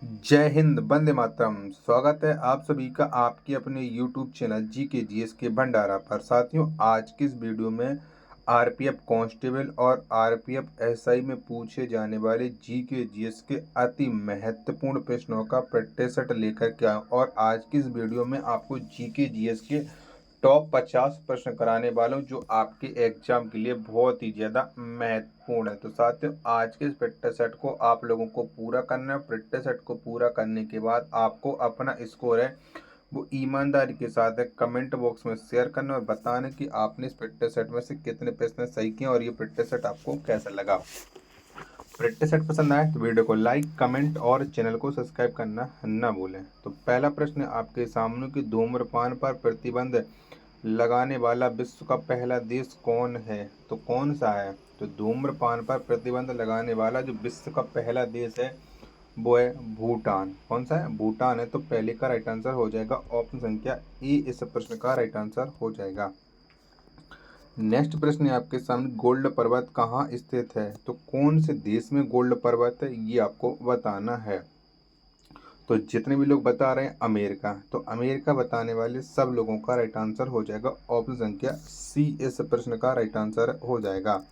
जय हिंद, वंदे मातरम। स्वागत है आप सभी का आपके अपने यूट्यूब चैनल जीके जीएस के भंडारा पर। साथियों, आज की इस वीडियो में आरपीएफ कांस्टेबल और आरपीएफ एसआई में पूछे जाने वाले जीके जीएस के अति महत्वपूर्ण प्रश्नों का प्रैक्टिस सेट लेकर के आया और आज की इस वीडियो में आपको जीके जीएस के टॉप 50 प्रश्न कराने वाला हूँ, जो आपके एग्जाम के लिए बहुत ही ज़्यादा महत्वपूर्ण है। तो साथियों, आज के इस प्रैक्टिस सेट को आप लोगों को पूरा करना है। प्रैक्टिस सेट को पूरा करने के बाद आपको अपना स्कोर है वो ईमानदारी के साथ कमेंट बॉक्स में शेयर करना और बताना कि आपने इस प्रैक्टिस सेट में से कितने प्रश्न सही किए और ये प्रैक्टिस सेट आपको कैसा लगा। प्रैक्टिस सेट पसंद आए तो वीडियो को लाइक, कमेंट और चैनल को सब्सक्राइब करना न भूलें। तो पहला प्रश्न आपके सामने कि धूम्रपान पर प्रतिबंध लगाने वाला विश्व का पहला देश कौन है? तो कौन सा है? तो धूम्रपान पर प्रतिबंध लगाने वाला जो विश्व का पहला देश है वो है भूटान। कौन सा है? भूटान है। तो पहले का राइट आंसर हो जाएगा ऑप्शन संख्या ए इस प्रश्न का राइट आंसर हो जाएगा। नेक्स्ट प्रश्न है आपके सामने, गोल्ड पर्वत कहाँ स्थित है? तो कौन से देश में गोल्ड पर्वत है ये आपको बताना है। तो जितने भी लोग बता रहे हैं अमेरिका, तो अमेरिका बताने वाले सब लोगों का राइट आंसर हो जाएगा ऑप्शन संख्या सी इस प्रश्न का राइट आंसर हो जाएगा।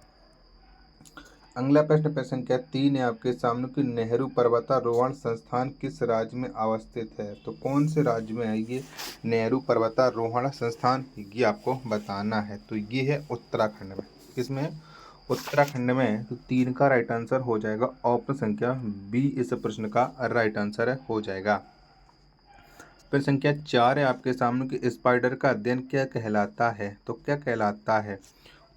अगला प्रश्न प्रश्न संख्या 3 है आपके सामने कि नेहरू पर्वतारोहण संस्थान किस राज्य में अवस्थित है? तो कौन से राज्य में है ये नेहरू पर्वतारोहण संस्थान? ये आपको बताना है। तो ये है उत्तराखंड में। किसमें? उत्तराखंड में। तो 3 का राइट आंसर हो जाएगा ऑप्शन संख्या बी इस प्रश्न का राइट आंसर हो जाएगा। प्रश्न संख्या 4 है आपके सामने कि स्पाइडर का अध्ययन क्या कहलाता है? तो क्या कहलाता है?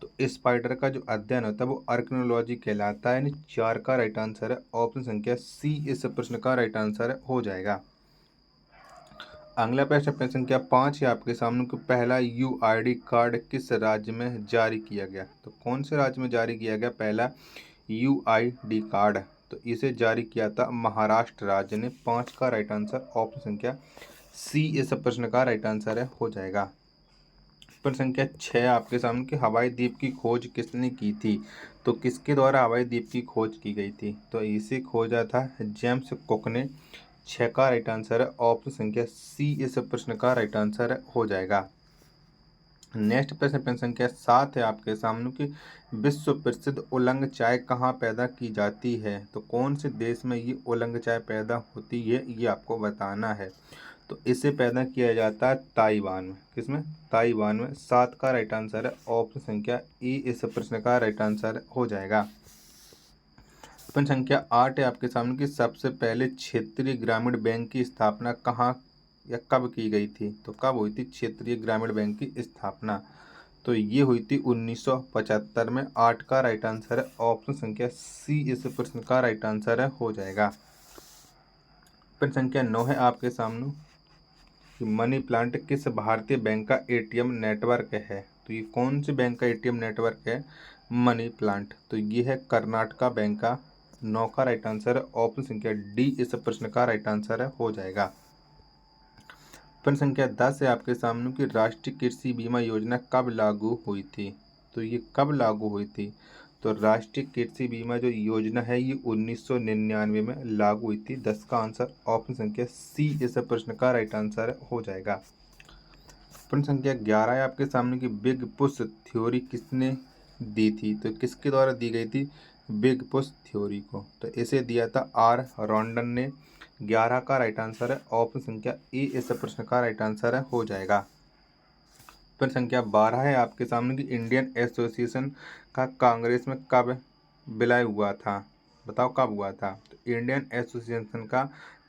तो स्पाइडर का जो अध्ययन होता है वो आर्कियोलॉजी कहलाता है। यानी 4 का राइट आंसर है ऑप्शन संख्या सी इस प्रश्न का राइट आंसर हो जाएगा। अगला प्रश्न प्रश्न संख्या 5 है आपके सामने कि पहला यूआईडी कार्ड किस राज्य में जारी किया गया? तो कौन से राज्य में जारी किया गया पहला यूआईडी कार्ड? तो इसे जारी किया था महाराष्ट्र राज्य ने। 5 का राइट आंसर ऑप्शन संख्या सी इस प्रश्न का राइट आंसर हो जाएगा। प्रश्न संख्या 6 आपके सामने कि हवाई द्वीप की खोज किसने की थी? तो किसके द्वारा हवाई द्वीप की खोज की गई थी? तो इसे खोजा था जेम्स कुक ने। 6 का राइट आंसर है ऑप्शन संख्या सी इस प्रश्न का राइट आंसर हो जाएगा। नेक्स्ट प्रश्न प्रश्न संख्या 7 है आपके सामने कि विश्व प्रसिद्ध उलंग चाय कहाँ पैदा की जाती है? तो कौन से देश में ये उलंग चाय पैदा होती है ये आपको बताना है। तो इसे पैदा किया जाता है ताइवान में। किसमें? ताइवान में। 7 का राइट आंसर है ऑप्शन संख्या ए इस प्रश्न का राइट आंसर हो जाएगा। प्रश्न संख्या 8 है आपके सामने कि सबसे पहले क्षेत्रीय ग्रामीण बैंक की स्थापना कहाँ या कब की गई थी? तो कब हुई थी क्षेत्रीय ग्रामीण बैंक की स्थापना? तो ये हुई थी 1975 में। 8 का राइट आंसर है ऑप्शन संख्या सी इस प्रश्न का राइट आंसर हो जाएगा। प्रश्न संख्या 9 है आपके सामने कि मनी प्लांट किस भारतीय बैंक का एटीएम नेटवर्क है? तो ये कौन से बैंक का एटीएम नेटवर्क है मनी प्लांट? तो ये है कर्नाटका बैंक का। 9 का राइट आंसर है ऑप्शन संख्या डी इस प्रश्न का राइट आंसर हो जाएगा। प्रश्न संख्या 10 है आपके सामने कि राष्ट्रीय कृषि बीमा योजना कब लागू हुई थी? तो ये कब लागू हुई थी? तो राष्ट्रीय कृषि बीमा जो योजना है ये 1999 में लागू हुई थी। 10 का आंसर ऑप्शन संख्या सी इस प्रश्न का राइट आंसर हो जाएगा। प्रश्न संख्या 11 है आपके सामने कि बिग पुश थ्योरी किसने दी थी? तो किसके द्वारा दी गई थी बिग पुश थ्योरी को? तो इसे दिया था आर रॉन्डन ने। 11 का राइट आंसर है ऑप्शन संख्या ए इस प्रश्न का राइट आंसर हो जाएगा। प्रश्न संख्या 12 है आपके सामने कि इंडियन एसोसिएशन का कांग्रेस में कब विलय हुआ था? बताओ कब हुआ था? तो इंडियन एसोसिएशन का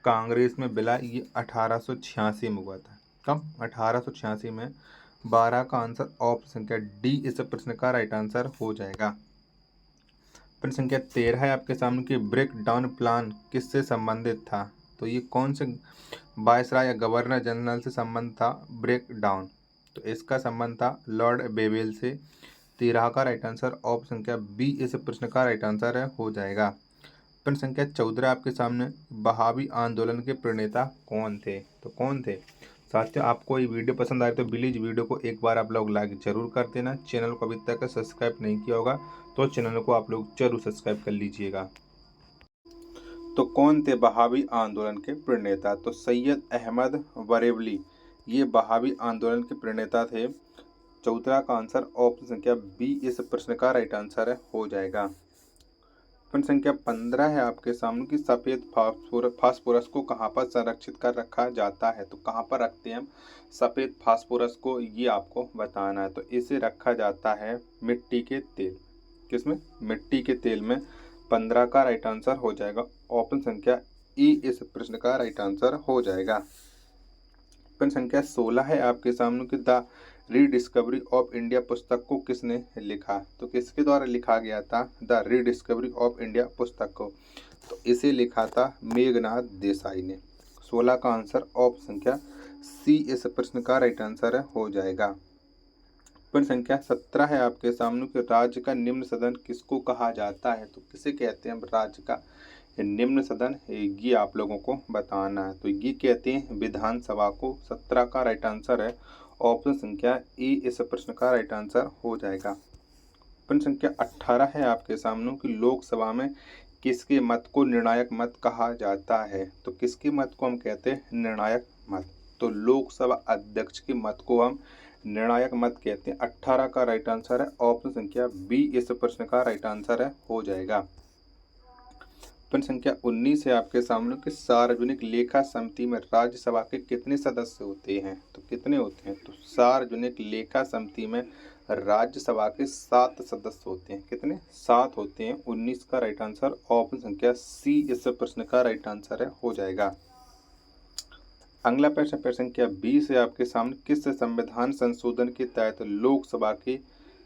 कांग्रेस में विलय ये 1886 में हुआ था। कब? 1886 में। 12 का आंसर ऑप्शन संख्या डी इस प्रश्न का राइट आंसर हो जाएगा। प्रश्न संख्या 13 है आपके सामने कि ब्रेक डाउन प्लान किससे संबंधित था? तो ये कौन से वायसराय या गवर्नर जनरल से संबंध था ब्रेक डाउन? तो इसका संबंध था लॉर्ड बेवेल से। 13 का राइट आंसर ऑप्शन संख्या बी इस प्रश्न का राइट आंसर हो जाएगा। प्रश्न संख्या 14 आपके सामने, बहावी आंदोलन के प्रणेता कौन थे? तो कौन थे? साथियों, आपको ये वीडियो पसंद आए तो प्लीज़ वीडियो को एक बार आप लोग लाइक जरूर कर देना। चैनल को अभी तक सब्सक्राइब नहीं किया होगा तो चैनल को आप लोग जरूर सब्सक्राइब कर लीजिएगा। तो कौन थे बहावी आंदोलन के प्रणेता? तो सैयद अहमद बरेलवी ये बहावी आंदोलन के प्रणेता थे। चौथा का आंसर ऑप्शन संख्या बी इस प्रश्न का राइट आंसर हो जाएगा। प्रश्न संख्या 15 है आपके सामने कि सफेद फास्फोरस को कहाँ पर संरक्षित कर रखा जाता है? तो कहाँ पर रखते हैं हम सफेद फास्फोरस को, ये आपको बताना है। तो इसे रखा जाता है मिट्टी के तेल, किसमें? मिट्टी के तेल में। 15 का राइट आंसर हो जाएगा ऑप्शन संख्या ई इस प्रश्न का राइट आंसर हो जाएगा। प्रश्न संख्या 16 है आपके सामने कि द रीडिस्कवरी ऑफ इंडिया पुस्तक को किसने लिखा? तो किसके द्वारा लिखा गया था द रीडिस्कवरी ऑफ इंडिया पुस्तक को? तो इसे लिखा था मेघनाथ देसाई ने। 16 का आंसर ऑप्शन संख्या सी इस प्रश्न का राइट आंसर हो जाएगा। प्रश्न संख्या 17 है आपके सामने कि राज्य का निम्न सदन किसको कहा जाता है? तो किसे कहते हैं राज्य का निम्न सदन? ये आप लोगों को बताना है। तो ये कहते हैं विधानसभा को। 17 का राइट आंसर है ऑप्शन संख्या ए इस प्रश्न का राइट आंसर हो जाएगा। प्रश्न संख्या 18 है आपके सामने कि लोकसभा में किसके मत को निर्णायक मत कहा जाता है? तो किसके मत को हम कहते हैं निर्णायक मत? तो लोकसभा अध्यक्ष के मत को हम निर्णायक मत कहते हैं। 18 का राइट आंसर है ऑप्शन संख्या बी इस प्रश्न का राइट आंसर हो जाएगा। प्रश्न संख्या 19 है आपके सामने कि सार्वजनिक लेखा समिति में राज्यसभा के कितने सदस्य होते हैं? तो कितने होते हैं? तो सार्वजनिक लेखा समिति में राज्यसभा के 7 सदस्य होते हैं। कितने? 7 होते हैं। 19 का राइट आंसर ऑप्शन संख्या सी इस प्रश्न का राइट आंसर हो जाएगा। अगला प्रश्न प्रश्न संख्या 20 है आपके सामने किस संविधान संशोधन के तहत लोकसभा के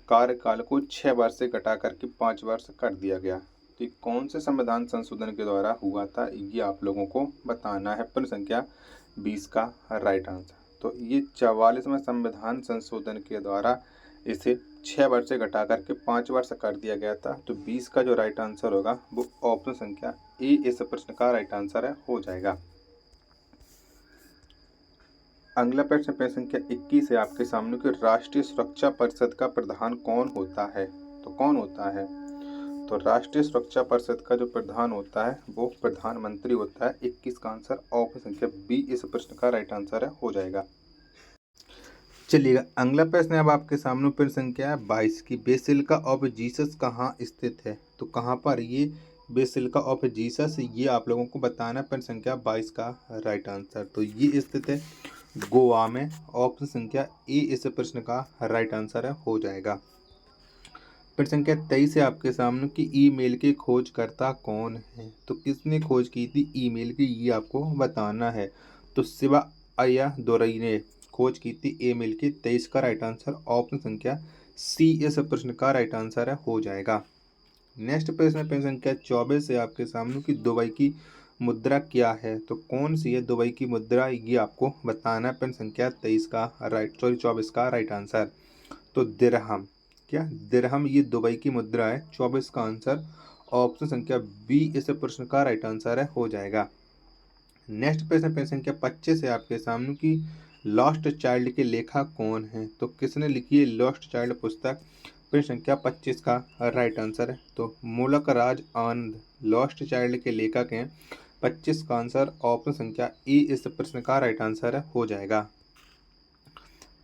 कार्यकाल को 6 वर्ष से घटा करके 5 वर्ष कर दिया गया? तो ये कौन से संविधान संशोधन के द्वारा हुआ था, ये आप लोगों को बताना है। प्रश्न संख्या 20 का राइट आंसर तो ये 44वें संविधान संशोधन के द्वारा इसे 6 वर्ष से घटा करके 5 वर्ष कर दिया गया था। तो 20 का जो राइट आंसर होगा वो ऑप्शन संख्या ए इस प्रश्न का राइट आंसर हो जाएगा। अगला प्रश्न प्रश्न संख्या 21 है आपके सामने कि राष्ट्रीय सुरक्षा परिषद का प्रधान कौन होता है? तो कौन होता है? तो राष्ट्रीय सुरक्षा परिषद का जो प्रधान होता है वो प्रधानमंत्री होता है। 21 का आंसर ऑप्शन संख्या बी इस प्रश्न का राइट आंसर हो जाएगा। चलिएगा अगला प्रश्न अब आपके सामने प्रश्न संख्या 22 की बेसिलिका ऑफ जीसस कहाँ स्थित है? तो कहाँ पर ये बेसिलिका ऑफ जीसस, ये आप लोगों को बताना है। प्रश्न संख्या 22 का राइट आंसर तो ये स्थित है गोवा में। ऑप्शन संख्या ए इस प्रश्न का राइट आंसर हो जाएगा। प्रश्न संख्या 23 है आपके सामने कि ईमेल के खोजकर्ता कौन है? तो किसने खोज की थी ईमेल की, ये आपको बताना है। तो शिवा अय्यादुरई ने खोज की थी ईमेल की। 23 का राइट आंसर ऑप्शन संख्या सी इस प्रश्न का राइट आंसर हो जाएगा। नेक्स्ट प्रश्न प्रश्न संख्या 24 है आपके सामने कि दुबई की मुद्रा क्या है? तो कौन सी है दुबई की मुद्रा, ये आपको बताना है। प्रश्न संख्या 24 का राइट आंसर तो दिरहम। क्या दिरहम ये दुबई की मुद्रा है। 24 का आंसर ऑप्शन संख्या बी इस प्रश्न का राइट आंसर हो जाएगा। नेक्स्ट प्रश्न प्रश्न संख्या 25 है आपके सामने कि लॉस्ट चाइल्ड के लेखक कौन है? तो किसने लिखी है लॉस्ट चाइल्ड पुस्तक? प्रश्न संख्या 25 का राइट आंसर है तो मुल्क राज आनंद लॉस्ट चाइल्ड के लेखक हैं। 25 का आंसर ऑप्शन संख्या ई इस प्रश्न का राइट आंसर हो जाएगा।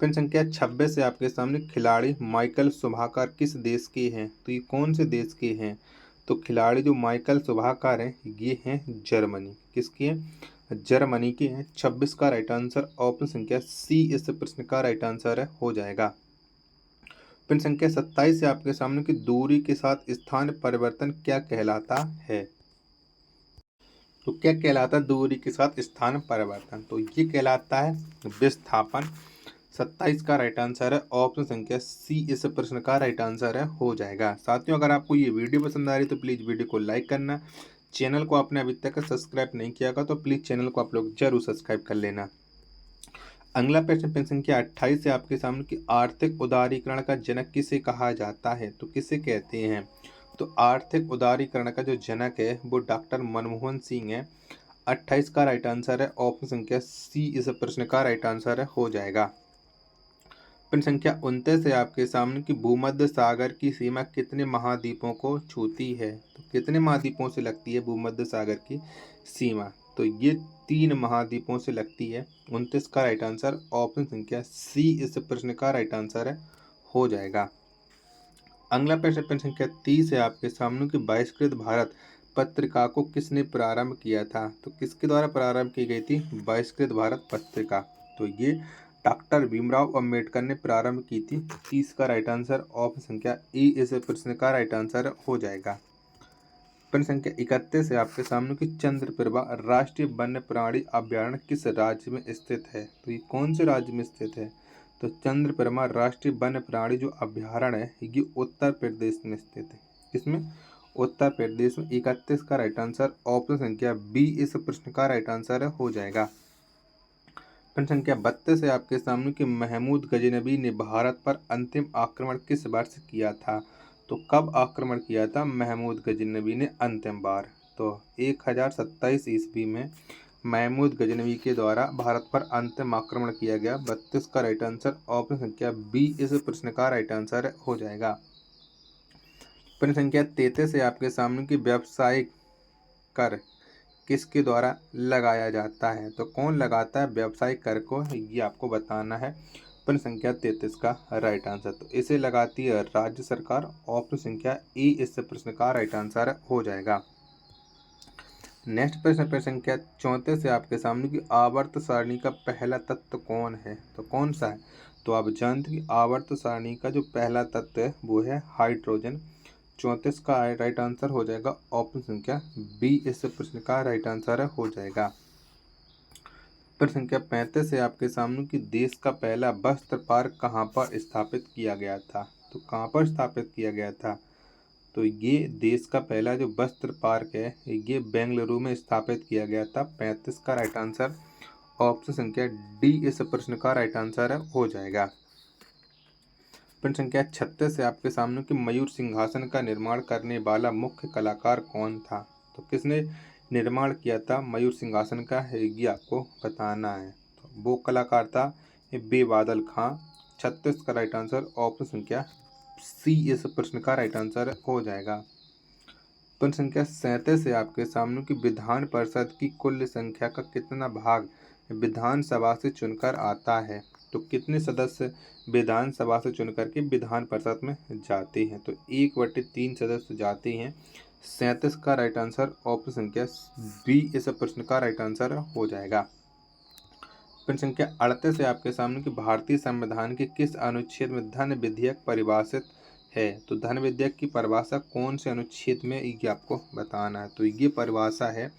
प्रश्न संख्या 26 से आपके सामने खिलाड़ी माइकल शुभाकर किस देश के हैं? तो ये कौन से देश के हैं? तो खिलाड़ी जो माइकल शुभाकर हैं ये हैं जर्मनी। किसके हैं? जर्मनी के हैं। 26 का राइट आंसर ऑप्शन संख्या सी इस प्रश्न का राइट आंसर हो जाएगा। प्रश्न संख्या 27 से आपके सामने की दूरी के साथ स्थान परिवर्तन क्या कहलाता है? तो क्या कहलाता है दूरी के साथ स्थान परिवर्तन? तो ये कहलाता है विस्थापन। 27 का राइट आंसर है ऑप्शन संख्या सी इस प्रश्न का राइट आंसर हो जाएगा। साथियों अगर आपको ये वीडियो पसंद आ रही तो प्लीज़ वीडियो को लाइक करना। चैनल को आपने अभी तक सब्सक्राइब नहीं किया होगा तो प्लीज़ चैनल को आप लोग जरूर सब्सक्राइब कर लेना। अगला प्रश्न प्रश्न संख्या 28 है आपके सामने कि आर्थिक उदारीकरण का जनक किसे कहा जाता है? तो किसे कहते हैं? तो आर्थिक उदारीकरण का जो जनक है वो डॉक्टर मनमोहन सिंह है। 28 का राइट आंसर है ऑप्शन संख्या सी इस प्रश्न का राइट आंसर हो जाएगा। प्रश्न संख्या 29 है आपके सामने कि भूमध्य सागर की सीमा कितने महाद्वीपों को छूती है? तो कितने महाद्वीपों से लगती है भूमध्य सागर की सीमा? तो ये 3 महाद्वीपों से लगती है। 29 का राइट आंसर ऑप्शन संख्या सी इस प्रश्न का राइट आंसर है, हो जाएगा। अगला प्रश्न संख्या 30 है आपके सामने कि बहिष्कृत भारत पत्रिका को किसने प्रारंभ किया था? तो किसके द्वारा प्रारंभ की गई थी बहिष्कृत भारत पत्रिका? तो ये डॉक्टर भीमराव अंबेडकर ने प्रारंभ की थी। 30 का राइट आंसर ऑप्शन संख्या ई इस प्रश्न का राइट आंसर हो जाएगा। प्रश्न संख्या 31 है आपके सामने कि चंद्रप्रभा राष्ट्रीय वन्य प्राणी अभ्यारण्य किस राज्य में स्थित है? तो ये कौन से राज्य में स्थित है? तो चंद्रप्रभा राष्ट्रीय वन्य प्राणी जो अभ्यारण्य है ये उत्तर प्रदेश में स्थित है। इसमें उत्तर प्रदेश में। 31 का राइट आंसर ऑप्शन संख्या बी इस प्रश्न का राइट आंसर हो जाएगा। प्रश्न संख्या 32 है आपके सामने कि महमूद गजनबी ने भारत पर अंतिम आक्रमण किस वर्ष किया था? तो कब आक्रमण किया था महमूद गजनबी ने अंतिम बार? तो 1027 ईस्वी में महमूद गजनबी के द्वारा भारत पर अंतिम आक्रमण किया गया। 32 का राइट आंसर ऑप्शन संख्या बी इस प्रश्न का राइट आंसर हो जाएगा। प्रश्न संख्या 33 है आपके सामने कि व्यावसायिक कर किसके द्वारा लगाया जाता है? तो कौन लगाता है व्यावसायिक कर को, ये आपको बताना है। प्रश्न संख्या 33 का राइट आंसर तो इसे लगाती है राज्य सरकार। ऑप्शन संख्या ई इस प्रश्न का राइट आंसर हो जाएगा। नेक्स्ट प्रश्न संख्या 34 से आपके सामने की आवर्त सारणी का पहला तत्व कौन है? तो कौन सा है? तो आप जानते हैं कि आवर्त सारणी का जो पहला तत्व है वो है हाइड्रोजन। 34 का राइट आंसर हो जाएगा ऑप्शन संख्या बी इस प्रश्न का राइट आंसर हो जाएगा। प्रश्न संख्या 35 है आपके सामने कि देश का पहला वस्त्र पार्क कहाँ पर स्थापित किया गया था? तो कहाँ पर स्थापित किया गया था? तो ये देश का पहला जो वस्त्र पार्क है ये बेंगलुरु में स्थापित किया गया था। 35 का राइट आंसर ऑप्शन संख्या डी इस प्रश्न का राइट आंसर हो जाएगा। प्रश्न संख्या 36 है आपके सामने कि मयूर सिंहासन का निर्माण करने वाला मुख्य कलाकार कौन था? तो किसने निर्माण किया था मयूर सिंहासन का, ये आपको बताना है। तो वो कलाकार था बेबादल खां। 36 का राइट आंसर ऑप्शन संख्या सी इस प्रश्न का राइट आंसर हो जाएगा। प्रश्न संख्या 37 है आपके सामने कि विधान परिषद की कुल संख्या का कितना भाग विधानसभा से चुनकर आता है? तो कितने सदस्य विधानसभा से चुनकर के विधान परिषद में जाते हैं? तो 1/3 सदस्य जाते हैं। 37 का राइट आंसर ऑप्शन संख्या बी इस प्रश्न का राइट आंसर हो जाएगा। प्रश्न संख्या 38 है आपके सामने कि भारतीय संविधान के किस अनुच्छेद में धन विधेयक परिभाषित है? तो धन विधेयक की परिभाषा कौन से अनुच्छेद में, ये आपको बताना है। तो ये परिभाषा है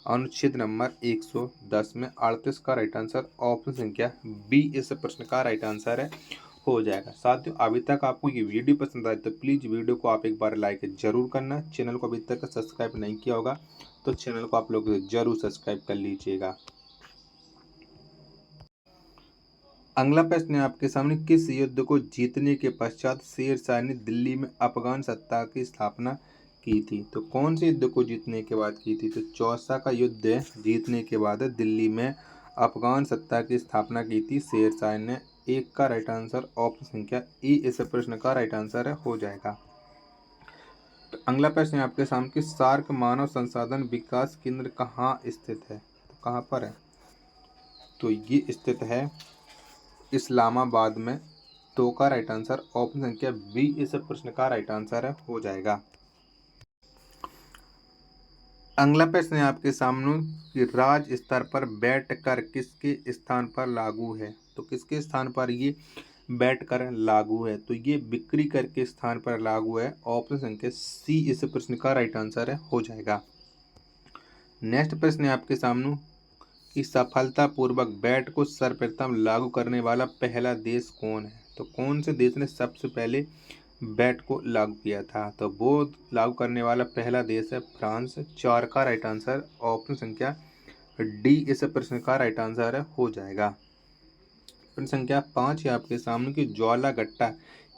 अनुच्छेद नंबर 110 में। 38 का राइट आंसर ऑप्शन संख्या बी इस प्रश्न का राइट आंसर है, हो जाएगा। साथियों अभी तक आपको ये वीडियो पसंद आए तो प्लीज़ वीडियो को आप एक बार लाइक जरूर करना। चैनल को अभी तक सब्सक्राइब नहीं किया होगा तो चैनल को आप लोग जरूर सब्सक्राइब कर लीजिएगा। अगला प्रश्न है आपके सामने किस युद्ध को जीतने के पश्चात शेर शाह ने दिल्ली में अफगान सत्ता की स्थापना की थी? तो कौन से युद्ध को जीतने के बाद की थी? तो चौसा का युद्ध जीतने के बाद दिल्ली में अफगान सत्ता की स्थापना की थी शेर शाह ने। 1 का राइट आंसर ऑप्शन संख्या ई इस प्रश्न का राइट आंसर हो जाएगा। तो अगला प्रश्न है आपके सामने कि सार्क मानव संसाधन विकास केंद्र कहाँ स्थित है? तो कहाँ पर है? तो ये स्थित है इस्लामाबाद में। 2 का राइट आंसर ऑप्शन संख्या बी इस प्रश्न का राइट आंसर हो जाएगा। अगला प्रश्न है आपके सामने कि राज्य स्तर पर बैट कर किसके स्थान पर लागू है? तो किसके स्थान पर ये बैट कर लागू है? तो ये बिक्री कर के स्थान पर लागू है। ऑप्शन संख्या सी इस प्रश्न का राइट आंसर हो जाएगा। नेक्स्ट प्रश्न है आपके सामने कि सफलतापूर्वक बैट को सर्वप्रथम लागू करने वाला पहला देश कौन है? तो कौन से देश ने सबसे पहले बैट को लागू किया था? तो वो लागू करने वाला पहला देश है फ्रांस। 4 का राइट आंसर ऑप्शन संख्या डी इस प्रश्न का राइट आंसर हो जाएगा। प्रश्न संख्या 5 है आपके सामने कि ज्वाला गट्टा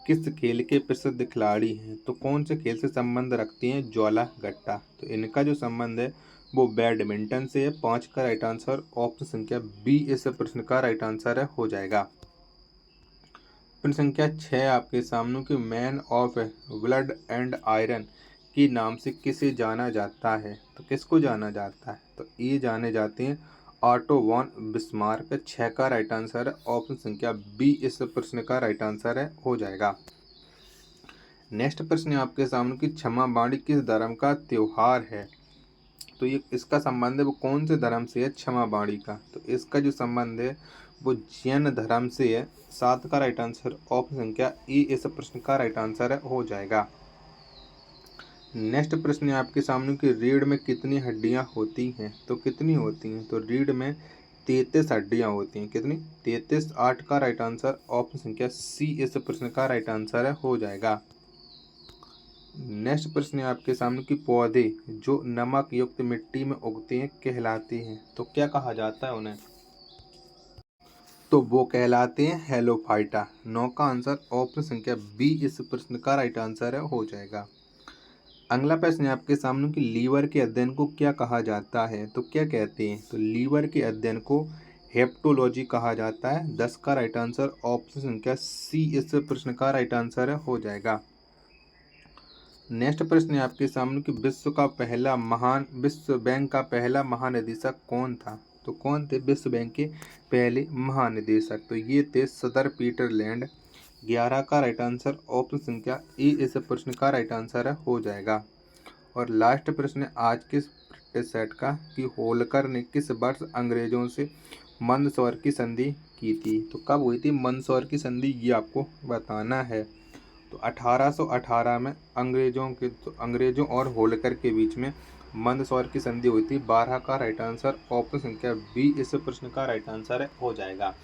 किस खेल के प्रसिद्ध खिलाड़ी हैं? तो कौन से खेल से संबंध रखती हैं ज्वाला गट्टा? तो इनका जो संबंध है वो बैडमिंटन से है। 5 का राइट आंसर ऑप्शन संख्या बी इस प्रश्न का राइट आंसर हो जाएगा। प्रश्न संख्या 6 आपके सामने कि man of blood and iron के नाम से किसे जाना जाता है? तो किसको जाना जाता है? तो ये जाने जाते हैं ऑटो वॉन बिस्मार्क। 6 का राइट आंसर है ऑप्शन संख्या बी इस प्रश्न का राइट आंसर है, हो जाएगा। नेक्स्ट प्रश्न है आपके सामने कि क्षमा बाड़ी किस धर्म का त्योहार है? तो ये इसका संबंध है वो कौन से धर्म से है क्षमा बाड़ी का? तो इसका जो संबंध है वो जैन धर्म से है। 7 का राइट आंसर ऑप्शन संख्या ई इस प्रश्न का राइट आंसर है, हो जाएगा। नेक्स्ट प्रश्न है आपके सामने कि रीढ़ में कितनी हड्डियां होती हैं? तो कितनी होती हैं? तो रीढ़ में 33 हड्डियां होती हैं। कितनी? 33। 8 का राइट आंसर ऑप्शन संख्या सी इस प्रश्न का राइट आंसर है, हो जाएगा। नेक्स्ट प्रश्न है आपके सामने कि पौधे जो नमक युक्त मिट्टी में उगते हैं कहलाते हैं? तो क्या कहा जाता है उन्हें? तो वो कहलाते हैं हेलोफाइटा। 9 का आंसर ऑप्शन संख्या बी इस प्रश्न का राइट आंसर है, हो जाएगा। अगला प्रश्न है आपके सामने कि लीवर के अध्ययन को क्या कहा जाता है? तो क्या कहते हैं? तो लीवर के अध्ययन को हेप्टोलॉजी कहा जाता है। 10 का राइट आंसर ऑप्शन संख्या सी इस प्रश्न का राइट आंसर है, हो जाएगा। नेक्स्ट प्रश्न है आपके सामने कि विश्व बैंक का पहला महानिदेशक कौन था? तो कौन थे विश्व बैंक के पहले महानिदेशक? तो ये थे सदर पीटर लैंड। 11 का राइट आंसर ऑप्शन संख्या ए इस प्रश्न का राइट आंसर है, हो जाएगा। और लास्ट प्रश्न है आज के प्रैक्टिस सेट का कि होलकर ने किस वर्ष अंग्रेजों से मंदसौर की संधि की थी? तो कब हुई थी मंदसौर की संधि, ये आपको बताना है। तो 1818 में अंग्रेजों और होलकर के बीच में मंदसौर की संधि हुई थी। 12 का राइट आंसर ऑप्शन संख्या बी इस प्रश्न का राइट आंसर है, हो जाएगा।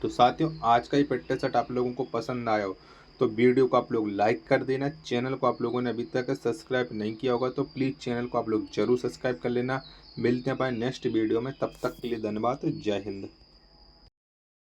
तो साथियों आज का ये प्रैक्टिस सेट आप लोगों को पसंद आया हो तो वीडियो को आप लोग लाइक कर देना। चैनल को आप लोगों ने अभी तक सब्सक्राइब नहीं किया होगा तो प्लीज़ चैनल को आप लोग जरूर सब्सक्राइब कर लेना। मिलते हैं अपने नेक्स्ट वीडियो में, तब तक के लिए धन्यवाद। जय हिंद।